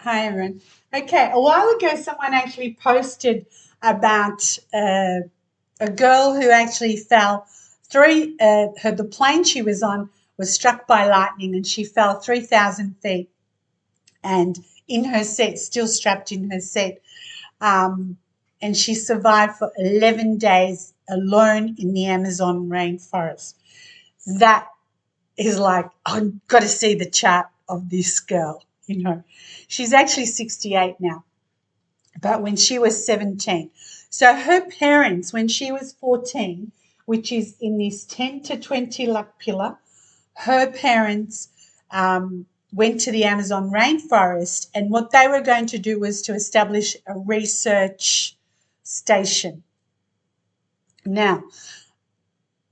Hi, everyone. Okay, a while ago, someone actually posted about a girl who actually fell the plane she was on was struck by lightning and she fell 3,000 feet and in her seat, still strapped in her seat. Um, and she survived for 11 days alone in the Amazon rainforest. That is like, I've got to see the chart of this girl, you know. She's actually 68 now, but when she was 17. So her parents, when she was 14, which is in this 10 to 20 luck pillar, her parents went to the Amazon rainforest, and what they were going to do was to establish a research station. Now,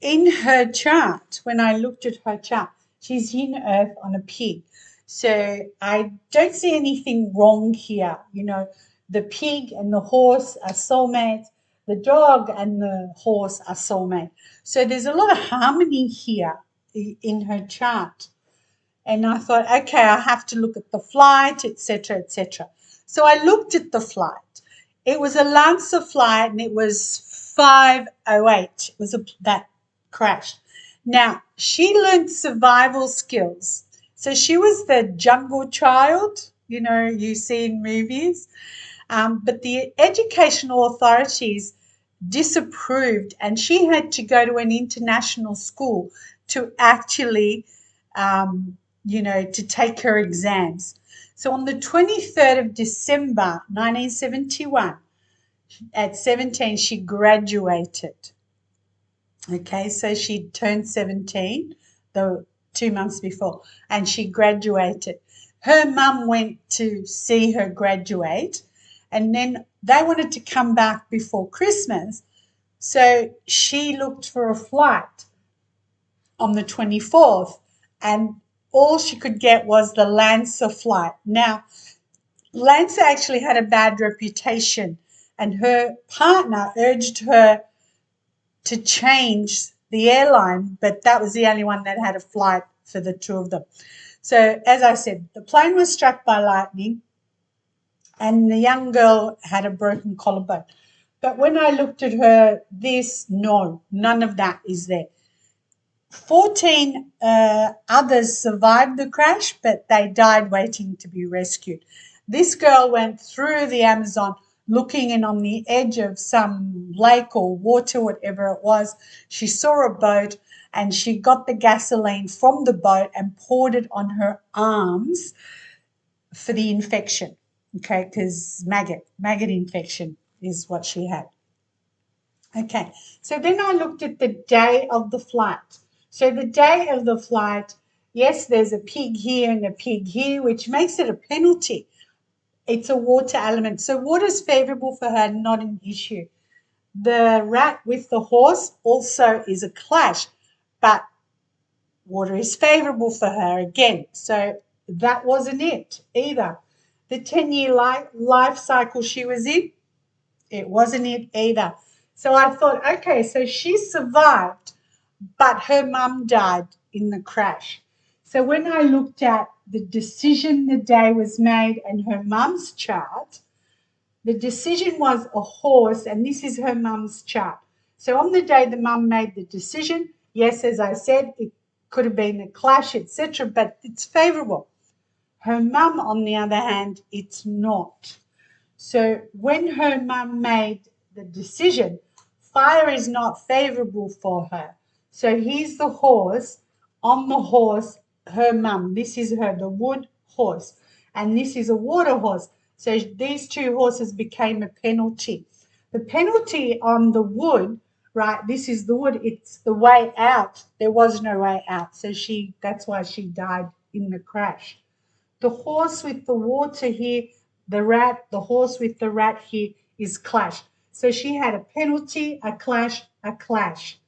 in her chart, when I looked at her chart, she's in Earth on a pig. So I don't see anything wrong here. You know, the pig and the horse are soulmates. The dog and the horse are soulmates. So there's a lot of harmony here in her chart. And I thought, okay, I have to look at the flight, etc., etc. So I looked at the flight. It was a Lancer flight, and it was 5:08. It was that crashed. Now she learned survival skills. So she was the jungle child, you know, you see in movies. But the educational authorities disapproved, and she had to go to an international school to actually, to take her exams. So on the 23rd of December 1971, at 17, she graduated. Okay, so she turned 17 the 2 months before, and she graduated. Her mum went to see her graduate, and then they wanted to come back before Christmas. So she looked for a flight on the 24th, and all she could get was the Lancer flight. Now, Lancer actually had a bad reputation, and her partner urged her to change the airline, but that was the only one that had a flight for the two of them. So, as I said, the plane was struck by lightning, and the young girl had a broken collarbone. But when I looked at her, no, none of that is there. 14 others survived the crash, but they died waiting to be rescued. This girl went through the Amazon looking in on the edge of some lake or water, whatever it was. She saw a boat and she got the gasoline from the boat and poured it on her arms for the infection, okay, because maggot infection is what she had. Okay, so then I looked at the day of the flight. So the day of the flight, yes, there's a pig here and a pig here, which makes it a penalty. It's a water element. So water is favorable for her, not an issue. The rat with the horse also is a clash, but water is favorable for her again. So that wasn't it either. The 10-year life cycle she was in, it wasn't it either. So I thought, okay, so she survived, but her mum died in the crash. So when I looked at the decision the day was made and her mum's chart, the decision was a horse, and this is her mum's chart. So on the day the mum made the decision, yes, as I said, it could have been a clash, etc., but it's favorable. Her mum, on the other hand, it's not. So when her mum made the decision, fire is not favorable for her. So here's the horse. On the horse, her mum. This is her, the wood horse. And this is a water horse. So these two horses became a penalty. The penalty on the wood, right, this is the wood, it's the way out. There was no way out. So that's why she died in the crash. The horse with the water here, the horse with the rat here is clash. So she had a penalty, a clash, a clash.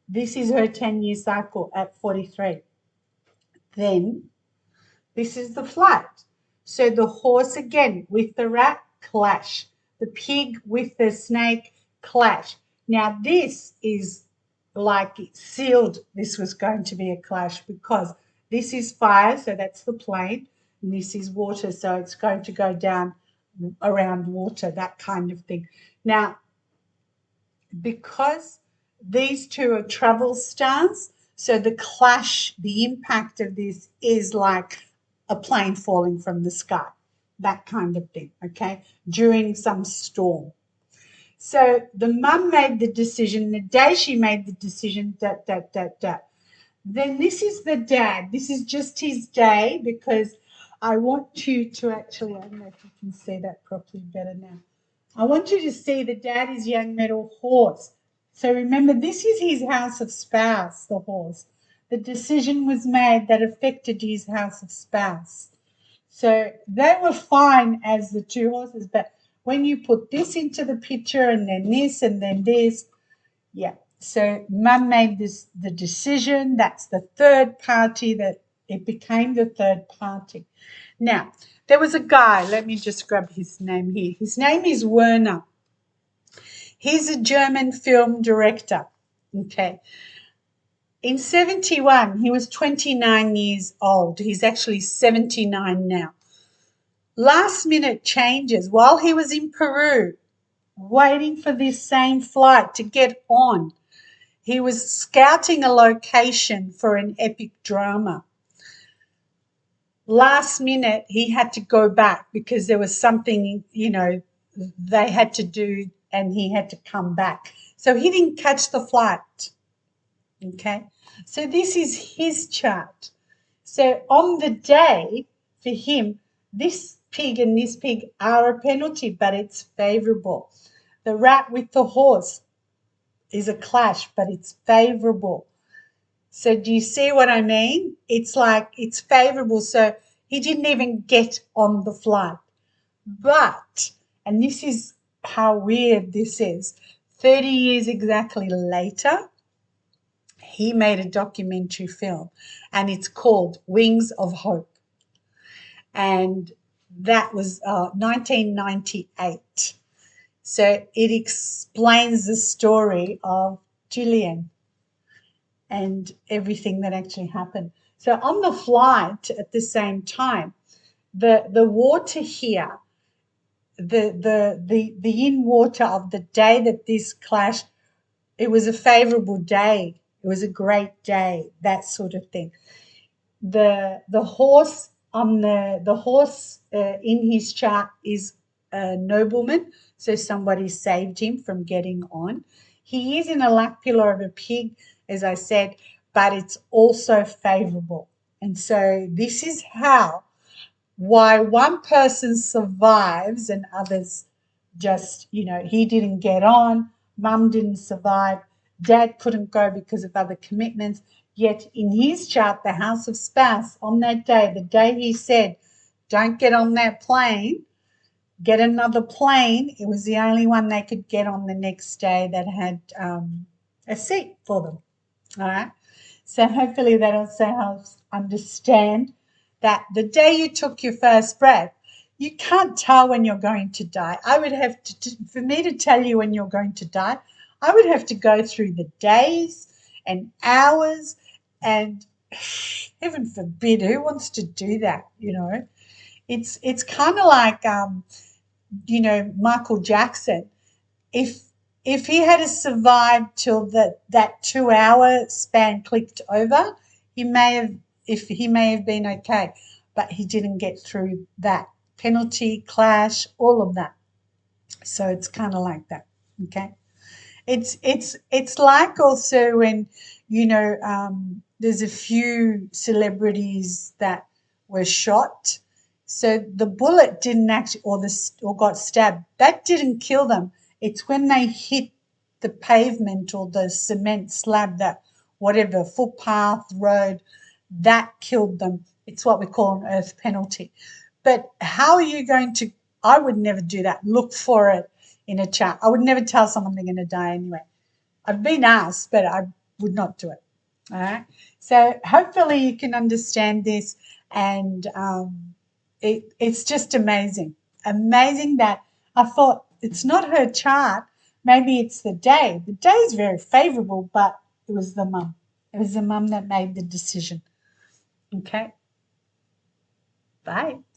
This is her 10-year cycle at 43. Then this is the flight. So the horse again with the rat, clash. The pig with the snake, clash. Now this is like it sealed this was going to be a clash because this is fire, so that's the plane. and this is water, so it's going to go down around water, that kind of thing. Now, because these two are travel stars, so the clash, the impact of this is like a plane falling from the sky, that kind of thing, okay, during some storm. So the mum made the decision, the day she made the decision, that. Then this is the dad. This is just his day, because I want you to actually, I don't know if you can see that properly better now. I want you to see the dad is young metal horse. So remember, this is his house of spouse, the horse. The decision was made that affected his house of spouse. So they were fine as the two horses, but when you put this into the picture and then this, yeah. So mum made the decision. That's the third party, that it became the third party. Now, there was a guy, let me just grab his name here. His name is Werner. He's a German film director. Okay. In 71, he was 29 years old. He's actually 79 now. Last minute changes while he was in Peru, waiting for this same flight to get on. He was scouting a location for an epic drama. Last minute, he had to go back because there was something, they had to do, and he had to come back. So he didn't catch the flight. Okay. So this is his chart. So on the day, for him, this pig and this pig are a penalty, but it's favorable. The rat with the horse is a clash, but it's favorable. So do you see what I mean? It's like it's favorable. So he didn't even get on the flight. But, and this is how weird this is, 30 years exactly later, he made a documentary film, and it's called Wings of Hope. And that was 1998. So it explains the story of Julian and everything that actually happened. So on the flight at the same time, the water here, the in water of the day that this clashed, it was a favorable day. It was a great day, that sort of thing. The horse on the horse in his chart is a nobleman, so somebody saved him from getting on. He is in a luck pillar of a pig, as I said, but it's also favorable. And so this is why one person survives and others just, he didn't get on, mum didn't survive, dad couldn't go because of other commitments. Yet in his chart, the house of spouse, on that day, the day he said, don't get on that plane, get another plane, it was the only one they could get on the next day that had a seat for them. All right. So hopefully that also helps understand that the day you took your first breath, you can't tell when you're going to die. I would have for me to tell you when you're going to die, I would have to go through the days and hours, and heaven forbid, who wants to do that? It's kind of like Michael Jackson. If he had survived till that 2 hour span clicked over, he may have been okay, but he didn't get through that penalty, clash, all of that. So it's kind of like that. Okay. It's like also when there's a few celebrities that were shot. So the bullet didn't actually, or got stabbed. That didn't kill them. It's when they hit the pavement or the cement slab, that whatever footpath, road, that killed them. It's what we call an earth penalty. But how are you going to? I would never do that. Look for it in a chart. I would never tell someone they're going to die anyway. I've been asked, but I would not do it. All right. So hopefully you can understand this, and it's just amazing. Amazing that I thought it's not her chart. Maybe it's the day. The day is very favorable, but it was the mum. It was the mum that made the decision. Okay. Bye.